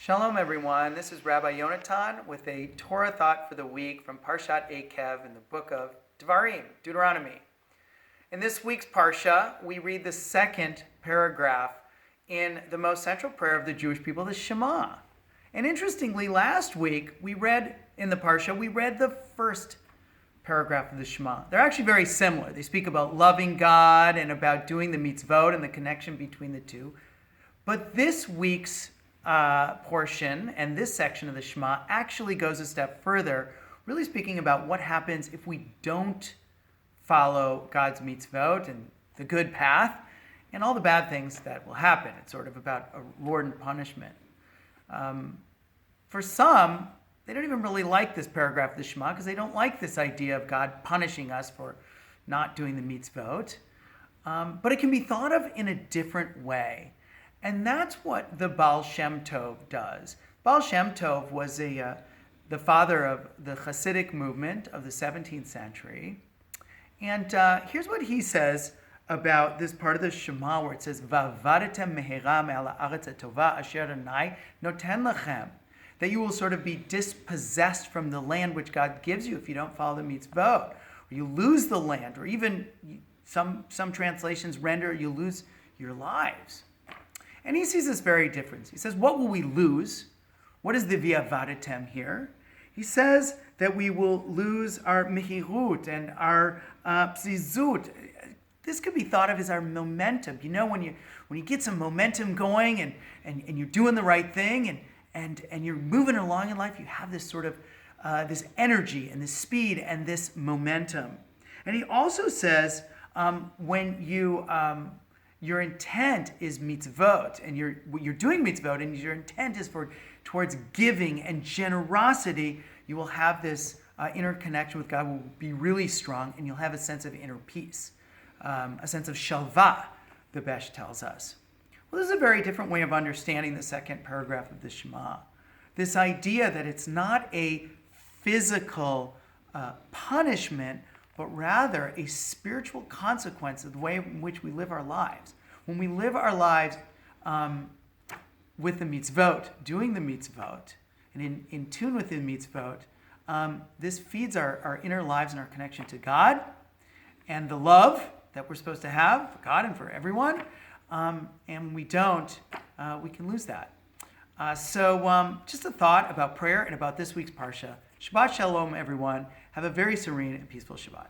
Shalom, everyone. This is Rabbi Yonatan with a Torah thought for the week from Parashat Ekev in the book of Devarim, Deuteronomy. In this week's Parsha, we read the second paragraph in the most central prayer of the Jewish people, the Shema. And interestingly, last week, we read the first paragraph of the Shema. They're actually very similar. They speak about loving God and about doing the mitzvot and the connection between the two. But this week's portion and this section of the Shema actually goes a step further, really speaking about what happens if we don't follow God's mitzvot and the good path and all the bad things that will happen. It's sort of about a reward and punishment. For some, they don't even really like this paragraph of the Shema because they don't like this idea of God punishing us for not doing the mitzvot. But it can be thought of in a different way. And that's what the Baal Shem Tov does. Baal Shem Tov was the father of the Hasidic movement of the 17th century. And here's what he says about this part of the Shema where it says, Va'avadetem mehera me'al ha'aretz hatova asher Adonai noten lachem. That you will sort of be dispossessed from the land which God gives you if you don't follow the mitzvot. Or you lose the land, or even some translations render you lose your lives. And he sees this very difference. He says, what will we lose? What is the v'avadetem here? He says that we will lose our mehirut and our pzizut. This could be thought of as our momentum. You know, when you get some momentum going and you're doing the right thing and you're moving along in life, you have this sort of this energy and this speed and this momentum. And he also says when your intent is mitzvot, and you're doing mitzvot, and your intent is towards giving and generosity, you will have this inner connection with God will be really strong, and you'll have a sense of inner peace, a sense of shalva, the Besh tells us. Well, this is a very different way of understanding the second paragraph of the Shema. This idea that it's not a physical punishment, but rather a spiritual consequence of the way in which we live our lives. When we live our lives with the mitzvot, doing the mitzvot, and in tune with the mitzvot, this feeds our inner lives and our connection to God and the love that we're supposed to have for God and for everyone. And when we don't, we can lose that. So just a thought about prayer and about this week's Parsha. Shabbat Shalom, everyone. Have a very serene and peaceful Shabbat.